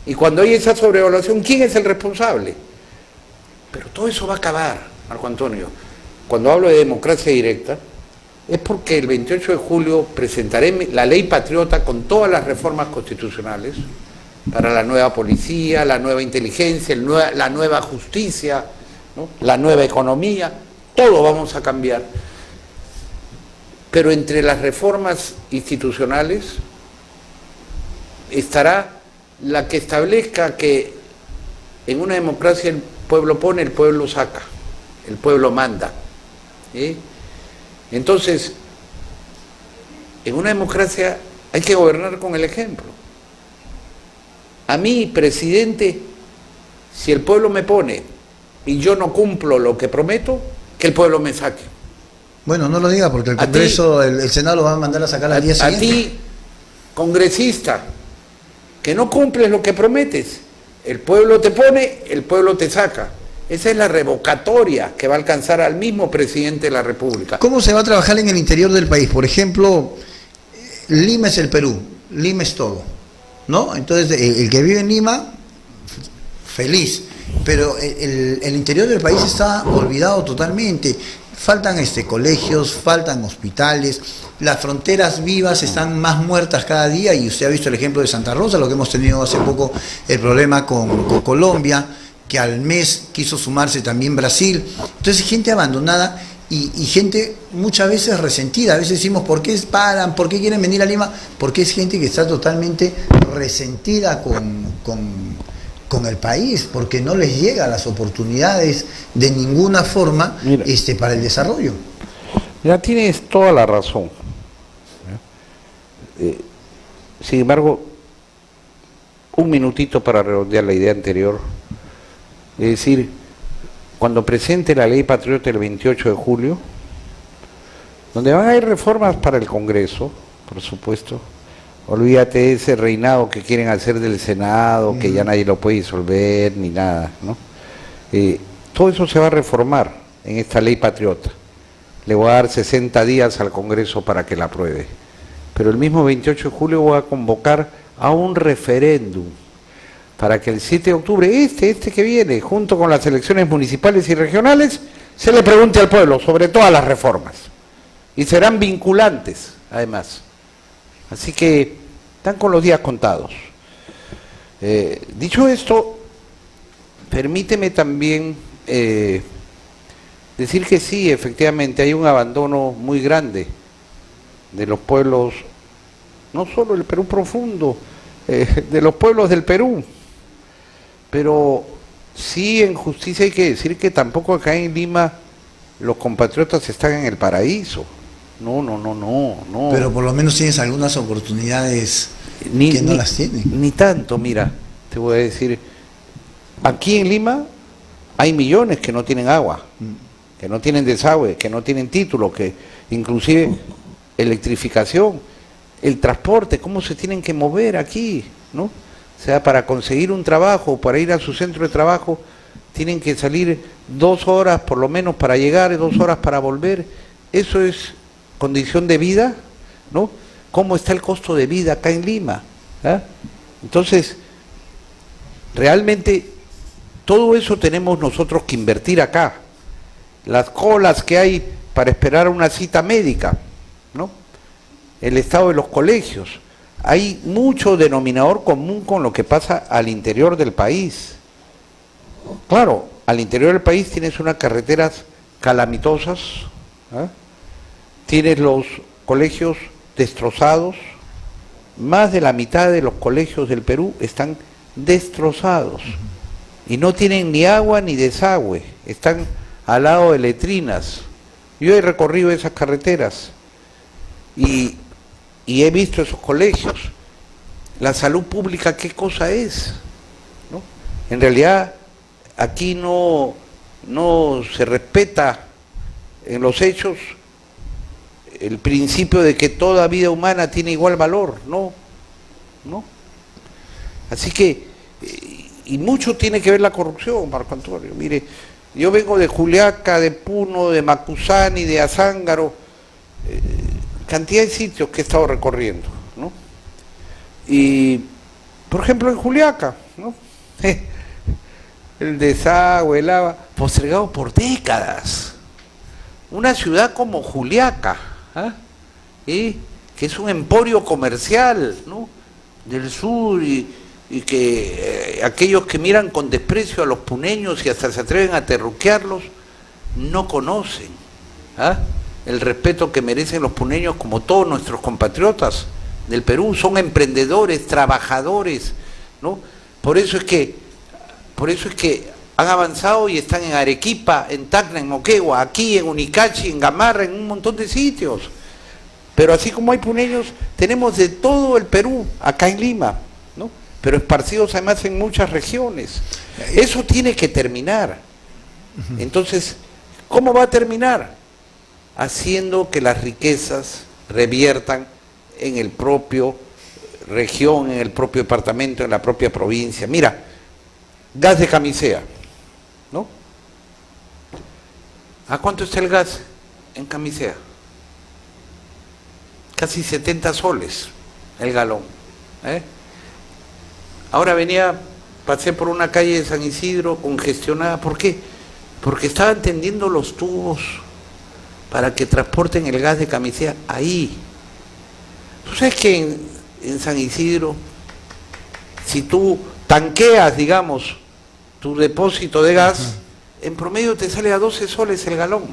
Y cuando hay esa sobrevaluación, ¿quién es el responsable? Pero todo eso va a acabar, Marco Antonio. Cuando hablo de democracia directa, es porque el 28 de julio presentaré la ley patriota con todas las reformas constitucionales para la nueva policía, la nueva inteligencia, la nueva justicia, ¿no?, la nueva economía. Todo vamos a cambiar. Pero entre las reformas institucionales estará la que establezca que en una democracia el pueblo pone, el pueblo saca, el pueblo manda. Entonces, en una democracia hay que gobernar con el ejemplo. A mí, presidente, si el pueblo me pone y yo no cumplo lo que prometo, que el pueblo me saque. Bueno, no lo diga porque el Congreso, el Senado lo va a mandar a sacar al día siguiente. A ti, congresista, que no cumples lo que prometes, el pueblo te pone, el pueblo te saca. Esa es la revocatoria que va a alcanzar al mismo presidente de la República. ¿Cómo se va a trabajar en el interior del país? Por ejemplo, Lima es el Perú, Lima es todo, ¿no? Entonces, el que vive en Lima, feliz, pero el interior del país está olvidado totalmente. Faltan colegios, faltan hospitales, las fronteras vivas están más muertas cada día, y usted ha visto el ejemplo de Santa Rosa, lo que hemos tenido hace poco, el problema con Colombia, que al mes quiso sumarse también Brasil. Entonces, gente abandonada y gente muchas veces resentida. A veces decimos, ¿por qué paran? ¿Por qué quieren venir a Lima? Porque es gente que está totalmente resentida con el país, porque no les llegan las oportunidades de ninguna forma. Mira, para el desarrollo. Ya tienes toda la razón. Sin embargo, un minutito para redondear la idea anterior. Es decir, cuando presente la ley patriota el 28 de julio, donde van a ir reformas para el Congreso, por supuesto. Olvídate de ese reinado que quieren hacer del Senado, que ya nadie lo puede disolver ni nada, ¿no? Todo eso se va a reformar en esta ley patriota. Le voy a dar 60 días al Congreso para que la apruebe. Pero el mismo 28 de julio voy a convocar a un referéndum para que el 7 de octubre, este que viene, junto con las elecciones municipales y regionales, se le pregunte al pueblo sobre todas las reformas. Y serán vinculantes, además. Así que están con los días contados. Dicho esto, permíteme también decir que sí, efectivamente, hay un abandono muy grande de los pueblos, no solo del Perú profundo, de los pueblos del Perú, pero sí, en justicia hay que decir que tampoco acá en Lima los compatriotas están en el paraíso. No. Pero por lo menos tienes algunas oportunidades que no las tienen. Ni tanto, mira, te voy a decir, aquí en Lima hay millones que no tienen agua, que no tienen desagüe, que no tienen título, que inclusive electrificación, el transporte, cómo se tienen que mover aquí, ¿no? O sea, para conseguir un trabajo, para ir a su centro de trabajo, tienen que salir 2 horas por lo menos para llegar, 2 horas para volver. Eso es condición de vida, ¿no? ¿Cómo está el costo de vida acá en Lima? ¿Ah? Entonces, realmente todo eso tenemos nosotros que invertir acá. Las colas que hay para esperar una cita médica, ¿no? El estado de los colegios. Hay mucho denominador común con lo que pasa al interior del país. Claro, al interior del país tienes unas carreteras calamitosas, ¿eh? Tienes los colegios destrozados, más de la mitad de los colegios del Perú están destrozados y no tienen ni agua ni desagüe, están al lado de letrinas. Yo he recorrido esas carreteras y he visto esos colegios. La salud pública, ¿qué cosa es? ¿No? En realidad, aquí no se respeta en los hechos el principio de que toda vida humana tiene igual valor, no. Así que, y mucho tiene que ver la corrupción, Marco Antonio. Mire, yo vengo de Juliaca, de Puno, de Macusani, de Azángaro, cantidad de sitios que he estado recorriendo, ¿no? Y, por ejemplo, en Juliaca, ¿no? El desagüe, el agua, postergado por décadas. Una ciudad como Juliaca, que es un emporio comercial, ¿no? Del sur y que aquellos que miran con desprecio a los puneños y hasta se atreven a terruquearlos, no conocen el respeto que merecen los puneños como todos nuestros compatriotas del Perú. Son emprendedores, trabajadores, ¿no? Por eso es que han avanzado y están en Arequipa, en Tacna, en Moquegua, aquí en Unicachi, en Gamarra, en un montón de sitios. Pero así como hay puneños, tenemos de todo el Perú, acá en Lima, ¿no? Pero esparcidos además en muchas regiones. Eso tiene que terminar. Entonces, ¿cómo va a terminar? Haciendo que las riquezas reviertan en el propio región, en el propio departamento, en la propia provincia. Mira, gas de Camisea, ¿no? ¿A cuánto está el gas en Camisea? Casi 70 soles el galón. Ahora pasé por una calle de San Isidro congestionada. ¿Por qué? Porque estaban tendiendo los tubos para que transporten el gas de Camisea ahí. ¿Tú sabes que en San Isidro, si tú tanqueas, digamos, tu depósito de gas, en promedio te sale a 12 soles el galón?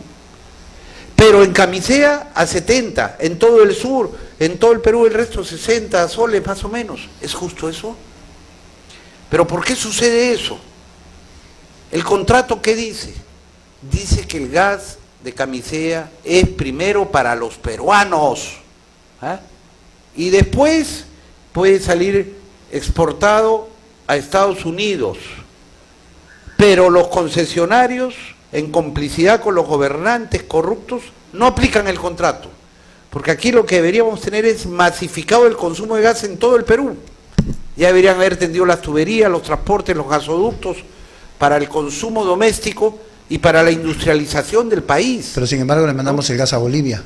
Pero en Camisea a 70, en todo el sur, en todo el Perú el resto 60 soles más o menos. ¿Es justo eso? ¿Pero por qué sucede eso? ¿El contrato qué dice? Dice que el gas de Camisea es primero para los peruanos, y después puede salir exportado a Estados Unidos. Pero los concesionarios, en complicidad con los gobernantes corruptos, no aplican el contrato. Porque aquí lo que deberíamos tener es masificado el consumo de gas en todo el Perú. Ya deberían haber tendido las tuberías, los transportes, los gasoductos para el consumo doméstico y para la industrialización del país. Pero sin embargo le mandamos el gas a Bolivia,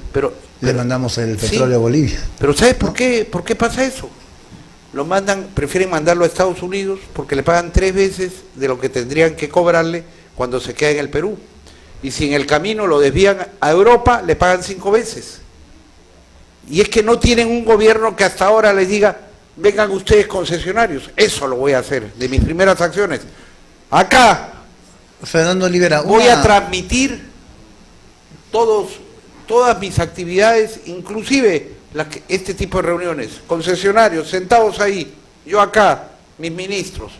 le mandamos el petróleo a Bolivia. Pero ¿sabes por qué pasa eso? Prefieren mandarlo a Estados Unidos porque le pagan 3 veces de lo que tendrían que cobrarle cuando se queda en el Perú. Y si en el camino lo desvían a Europa, le pagan 5 veces. Y es que no tienen un gobierno que hasta ahora les diga, vengan ustedes concesionarios, eso lo voy a hacer, de mis primeras acciones. Acá, Fernando Olivera, voy a transmitir todas mis actividades, inclusive este tipo de reuniones, concesionarios, sentados ahí, yo acá, mis ministros.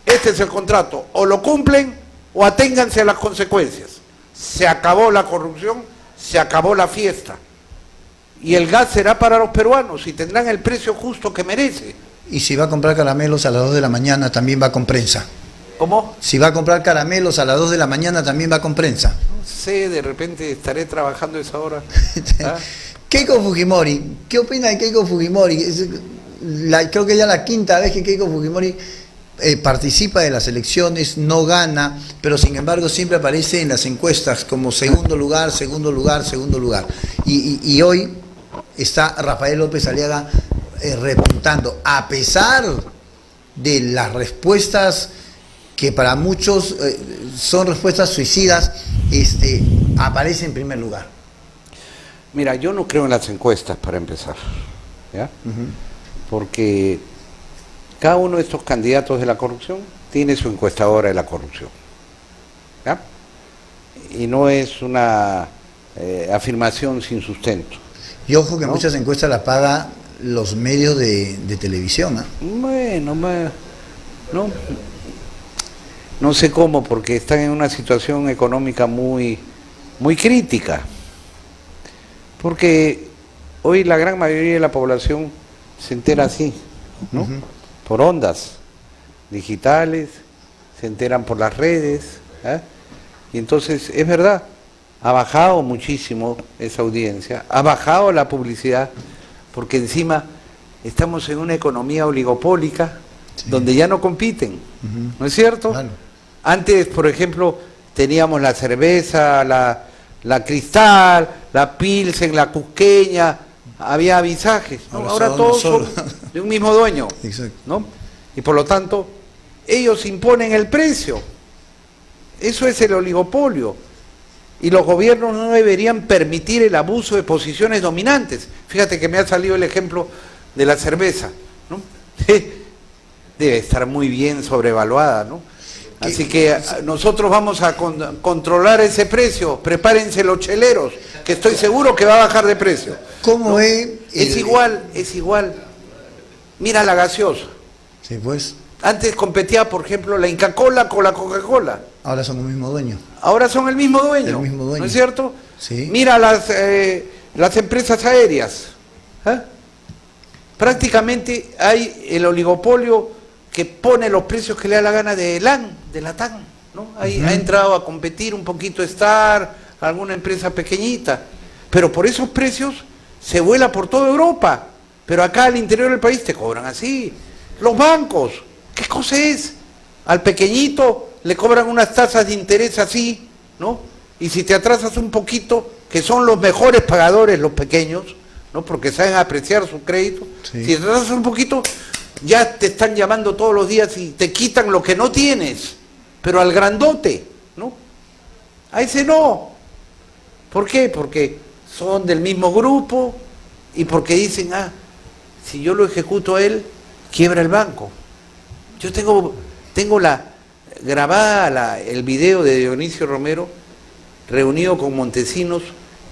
Este es el contrato, o lo cumplen o aténganse a las consecuencias. Se acabó la corrupción, se acabó la fiesta. Y el gas será para los peruanos y tendrán el precio justo que merece. Y si va a comprar caramelos a las 2 de la mañana, también va con prensa. ¿Cómo? Si va a comprar caramelos a las 2 de la mañana, también va con prensa. No sé, de repente estaré trabajando a esa hora. ¿Ah? Keiko Fujimori, ¿qué opina de Keiko Fujimori? Creo que ya la 5ª vez que Keiko Fujimori participa de las elecciones, no gana, pero sin embargo siempre aparece en las encuestas como segundo lugar. Y hoy está Rafael López Aliaga repuntando, a pesar de las respuestas que para muchos son respuestas suicidas, aparece en primer lugar. Mira, yo no creo en las encuestas para empezar, ¿ya? Porque cada uno de estos candidatos de la corrupción tiene su encuestadora de la corrupción, ¿ya? Y no es una afirmación sin sustento. Y ojo que muchas encuestas las paga los medios de televisión, ¿eh? Bueno, no sé cómo, porque están en una situación económica muy crítica. Porque hoy la gran mayoría de la población se entera así, ¿no? Por ondas digitales, se enteran por las redes, ¿eh? Y entonces, es verdad, ha bajado muchísimo esa audiencia, ha bajado la publicidad, porque encima estamos en una economía oligopólica, sí, donde ya no compiten, ¿no es cierto? Claro. Antes, por ejemplo, teníamos la cerveza, la Cristal, la Pilsen, la Cusqueña, había avisajes, ¿no? Ahora todos son de un mismo dueño, ¿no? Y por lo tanto, ellos imponen el precio. Eso es el oligopolio. Y los gobiernos no deberían permitir el abuso de posiciones dominantes. Fíjate que me ha salido el ejemplo de la cerveza, ¿no? Debe estar muy bien sobrevaluada, ¿no? Así que nosotros vamos a controlar ese precio. Prepárense los cheleros, que estoy seguro que va a bajar de precio. ¿Cómo ¿no? es? Es igual. Mira la gaseosa. Sí, pues. Antes competía, por ejemplo, la Inca Kola con la Coca-Cola. Ahora son el mismo dueño. Ahora son el mismo dueño. ¿No es cierto? Sí. Mira las empresas aéreas. ¿Eh? Prácticamente hay el oligopolio que pone los precios que le da la gana de la TAN, ¿no? Ahí ha entrado a competir un poquito Star, alguna empresa pequeñita, pero por esos precios se vuela por toda Europa, pero acá al interior del país te cobran así. Los bancos, ¿qué cosa es? Al pequeñito le cobran unas tasas de interés así, ¿no? Y si te atrasas un poquito, que son los mejores pagadores los pequeños, ¿no? Porque saben apreciar su crédito, sí. Si te atrasas un poquito, ya te están llamando todos los días y te quitan lo que no tienes, pero al grandote, ¿no? A ese no. ¿Por qué? Porque son del mismo grupo y porque dicen, si yo lo ejecuto a él, quiebra el banco. Yo tengo grabada el video de Dionisio Romero reunido con Montesinos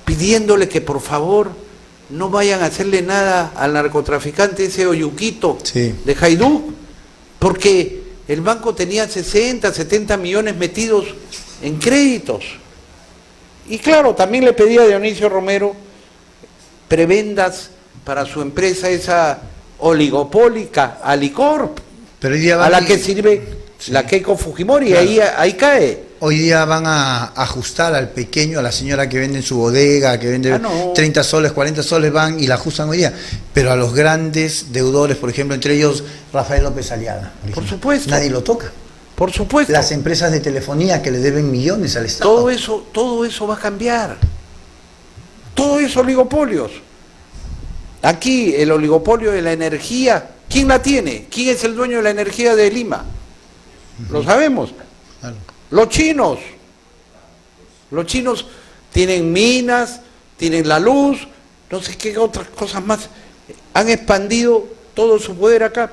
pidiéndole que por favor no vayan a hacerle nada al narcotraficante ese Oyuquito, sí, de Hajdú, porque el banco tenía 60, 70 millones metidos en créditos. Y claro, también le pedía a Dionisio Romero prebendas para su empresa esa oligopólica, Alicorp, a la que sirve la Keiko Fujimori, claro. Ahí cae. Hoy día van a ajustar al pequeño, a la señora que vende en su bodega, que vende 30 soles, 40 soles, van y la ajustan hoy día. Pero a los grandes deudores, por ejemplo, entre ellos Rafael López Aliaga, por supuesto, nadie lo toca. Por supuesto. Las empresas de telefonía que le deben millones al Estado. Todo eso va a cambiar. Todo eso oligopolios. Aquí el oligopolio de la energía, ¿quién la tiene? ¿Quién es el dueño de la energía de Lima? Lo sabemos. Claro. Los chinos. Los chinos tienen minas, tienen la luz, no sé qué otras cosas más. Han expandido todo su poder acá.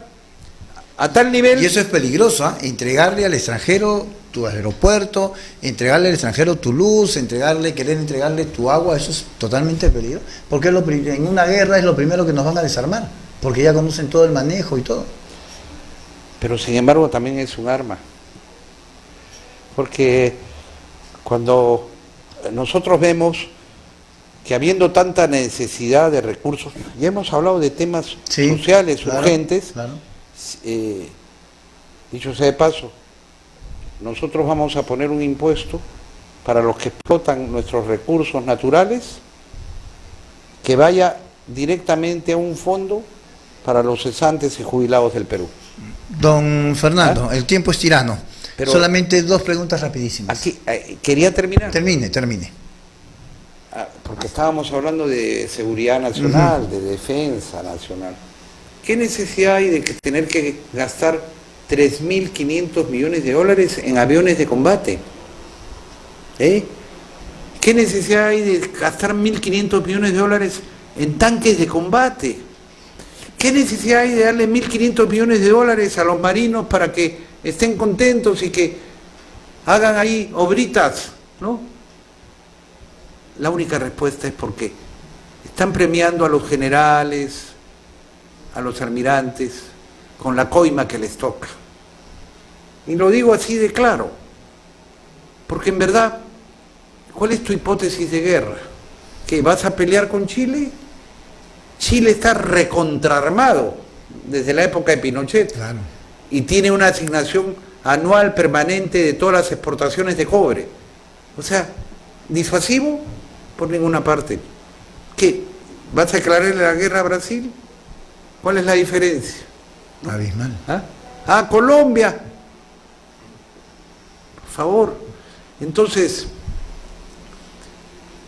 A tal nivel... Y eso es peligroso, ¿eh? Entregarle al extranjero tu aeropuerto, entregarle al extranjero tu luz, querer entregarle tu agua, eso es totalmente peligroso. Porque en una guerra es lo primero que nos van a desarmar, porque ya conocen todo el manejo y todo. Pero sin embargo también es un arma. Porque cuando nosotros vemos que habiendo tanta necesidad de recursos, ya hemos hablado de temas sociales urgentes, claro. Dicho sea de paso, nosotros vamos a poner un impuesto para los que explotan nuestros recursos naturales que vaya directamente a un fondo para los cesantes y jubilados del Perú. Don Fernando, el tiempo es tirano. Pero solamente 2 preguntas rapidísimas. Aquí, quería terminar. Termine. Porque estábamos hablando de seguridad nacional, de defensa nacional. ¿Qué necesidad hay de tener que gastar 3.500 millones de dólares en aviones de combate? ¿Qué necesidad hay de gastar 1.500 millones de dólares en tanques de combate? ¿Qué necesidad hay de darle 1.500 millones de dólares a los marinos para que estén contentos y que hagan ahí obritas, ¿no? La única respuesta es porque están premiando a los generales, a los almirantes, con la coima que les toca. Y lo digo así de claro, porque en verdad, ¿cuál es tu hipótesis de guerra? ¿Que vas a pelear con Chile? Chile está recontraarmado desde la época de Pinochet. Claro. Y tiene una asignación anual permanente de todas las exportaciones de cobre. O sea, disuasivo por ninguna parte. ¿Qué? ¿Vas a declararle la guerra a Brasil? ¿Cuál es la diferencia? ¿No? Abismal. Colombia. Por favor. Entonces,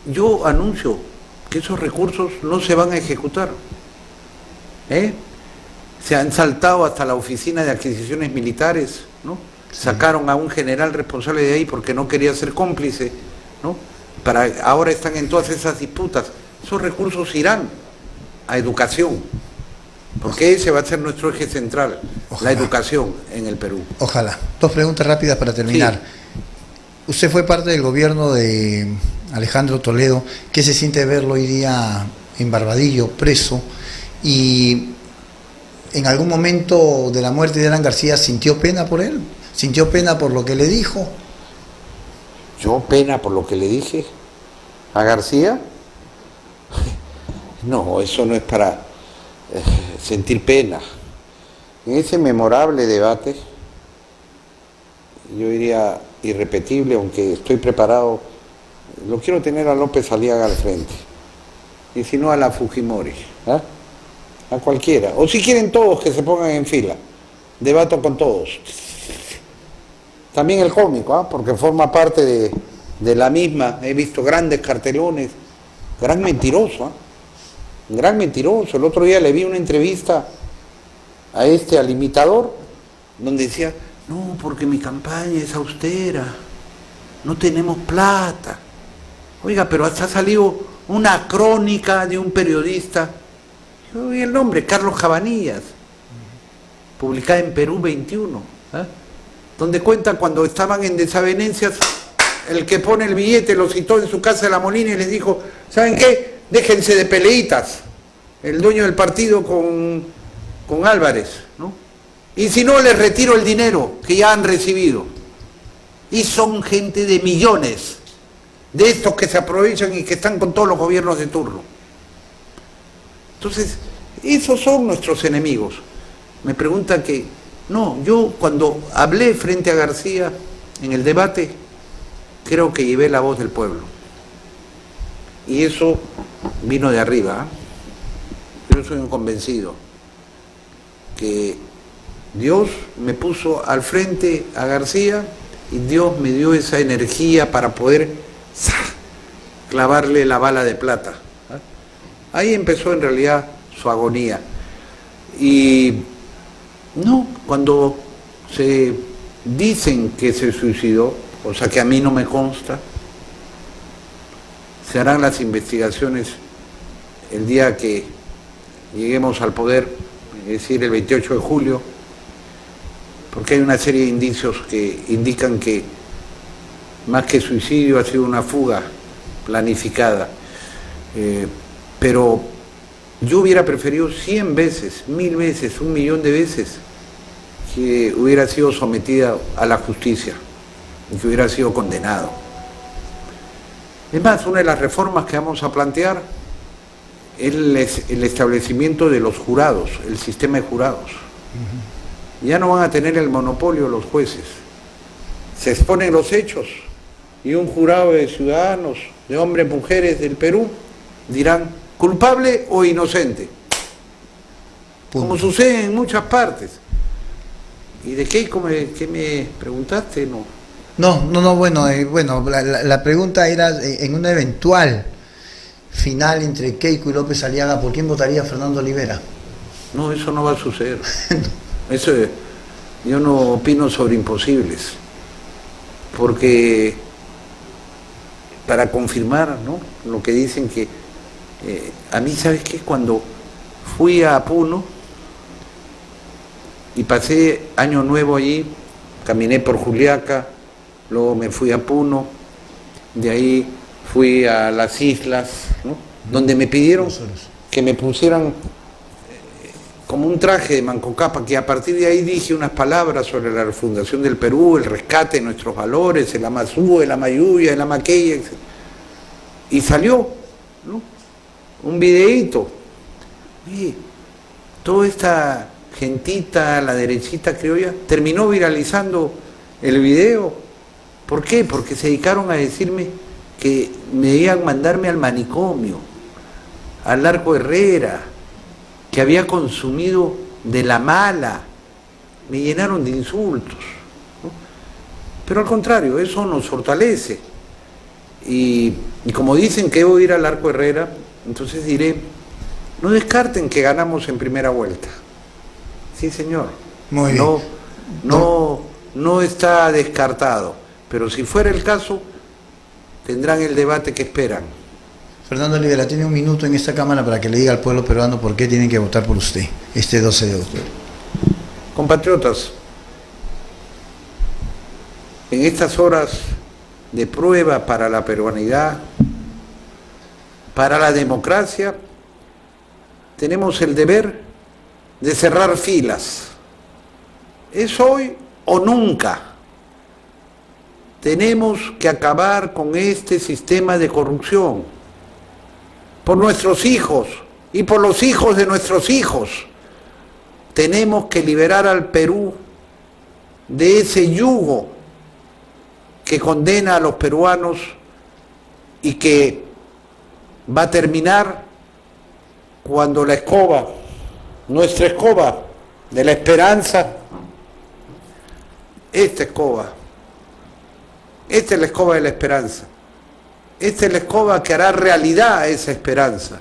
yo anuncio que esos recursos no se van a ejecutar. Se han saltado hasta la oficina de adquisiciones militares, ¿no? Sí. Sacaron a un general responsable de ahí porque no quería ser cómplice, ¿no? Ahora están en todas esas disputas. Esos recursos irán a educación, porque ese va a ser nuestro eje central, la educación en el Perú. Ojalá. 2 preguntas rápidas para terminar. Sí. Usted fue parte del gobierno de Alejandro Toledo. ¿Qué se siente verlo hoy día en Barbadillo, preso? Y en algún momento de la muerte de Alan García, ¿sintió pena por él? ¿Sintió pena por lo que le dijo? ¿Yo pena por lo que le dije a García? No, eso no es para sentir pena. En ese memorable debate, yo diría irrepetible, aunque estoy preparado, lo quiero tener a López Aliaga al frente, y si no a la Fujimori, a cualquiera, o si quieren todos que se pongan en fila, debato con todos. También el cómico, porque forma parte de la misma. He visto grandes cartelones, gran mentiroso, gran mentiroso. El otro día le vi una entrevista al imitador, donde decía, no, porque mi campaña es austera, no tenemos plata. Oiga, pero hasta ha salido una crónica de un periodista, yo vi el nombre, Carlos Cabanillas, publicada en Perú 21, donde cuenta cuando estaban en desavenencias, el que pone el billete lo citó en su casa de La Molina y les dijo, ¿saben qué? Déjense de peleitas, el dueño del partido con Álvarez, ¿no? Y si no, les retiro el dinero que ya han recibido. Y son gente de millones, de estos que se aprovechan y que están con todos los gobiernos de turno. Entonces, esos son nuestros enemigos. Me preguntan que, no, yo cuando hablé frente a García en el debate, creo que llevé la voz del pueblo. Y eso vino de arriba. Yo soy un convencido que Dios me puso al frente a García y Dios me dio esa energía para poder clavarle la bala de plata. Ahí empezó en realidad su agonía. Y no, cuando se dicen que se suicidó, o sea que a mí no me consta, se harán las investigaciones el día que lleguemos al poder, es decir, el 28 de julio, porque hay una serie de indicios que indican que más que suicidio ha sido una fuga planificada. Pero yo hubiera preferido 100 veces, 1000 veces, 1.000.000 de veces que hubiera sido sometida a la justicia y que hubiera sido condenado. Es más, una de las reformas que vamos a plantear es el establecimiento de los jurados, el sistema de jurados. Ya no van a tener el monopolio los jueces. Se exponen los hechos y un jurado de ciudadanos, de hombres, mujeres del Perú, dirán culpable o inocente. Punto. Como sucede en muchas partes. ¿Y de qué me preguntaste? No. Bueno, la pregunta era en una eventual final entre Keiko y López Aliaga, ¿por quién votaría Fernando Olivera? No, eso no va a suceder. Eso, yo no opino sobre imposibles, porque para confirmar, ¿no?, lo que dicen que a mí, ¿sabes qué? Cuando fui a Puno y pasé Año Nuevo allí, caminé por Juliaca, luego me fui a Puno, de ahí fui a las islas, ¿no?, donde me pidieron que me pusieran como un traje de mancocapa, que a partir de ahí dije unas palabras sobre la refundación del Perú, el rescate de nuestros valores, el Amazú, el Amayuya, el Amaqueya, etc. Y salió, ¿no?, un videíto. Y toda esta gentita, la derechita criolla, terminó viralizando el video. ¿Por qué? Porque se dedicaron a decirme que me iban a mandarme al manicomio, al Largo Herrera, que había consumido de la mala. Me llenaron de insultos, ¿no? Pero al contrario, eso nos fortalece. Y como dicen que debo ir al Arco Herrera, entonces diré, no descarten que ganamos en primera vuelta. Sí, señor. Muy bien. No está descartado, pero si fuera el caso, tendrán el debate que esperan. Fernando Olivera, tiene un minuto en esta cámara para que le diga al pueblo peruano por qué tienen que votar por usted este 12 de octubre. Compatriotas, en estas horas de prueba para la peruanidad, para la democracia, tenemos el deber de cerrar filas. Es hoy o nunca. Tenemos que acabar con este sistema de corrupción. Por nuestros hijos y por los hijos de nuestros hijos. Tenemos que liberar al Perú de ese yugo que condena a los peruanos y que va a terminar cuando la escoba, nuestra escoba de la esperanza, esta escoba, esta es la escoba de la esperanza, esta es la escoba que hará realidad esa esperanza,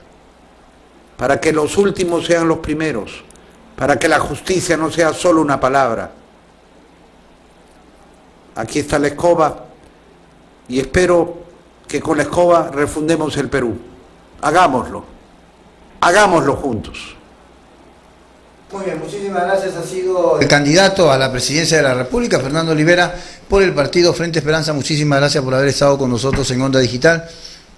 para que los últimos sean los primeros, para que la justicia no sea solo una palabra. Aquí está la escoba y espero que con la escoba refundemos el Perú. Hagámoslo juntos. Muy bien, muchísimas gracias. Ha sido el candidato a la presidencia de la República, Fernando Olivera, por el partido Frente Esperanza. Muchísimas gracias por haber estado con nosotros en Onda Digital.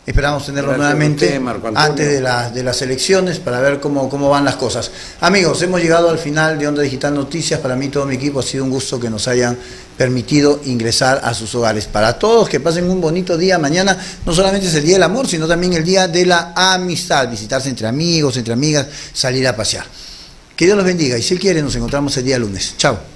Esperamos tenerlo nuevamente antes de las elecciones para ver cómo van las cosas. Amigos, hemos llegado al final de Onda Digital Noticias. Para mí, todo mi equipo, ha sido un gusto que nos hayan permitido ingresar a sus hogares. Para todos, que pasen un bonito día. Mañana no solamente es el Día del Amor, sino también el Día de la Amistad. Visitarse entre amigos, entre amigas, salir a pasear. Que Dios los bendiga y si Él quiere nos encontramos el día lunes. Chao.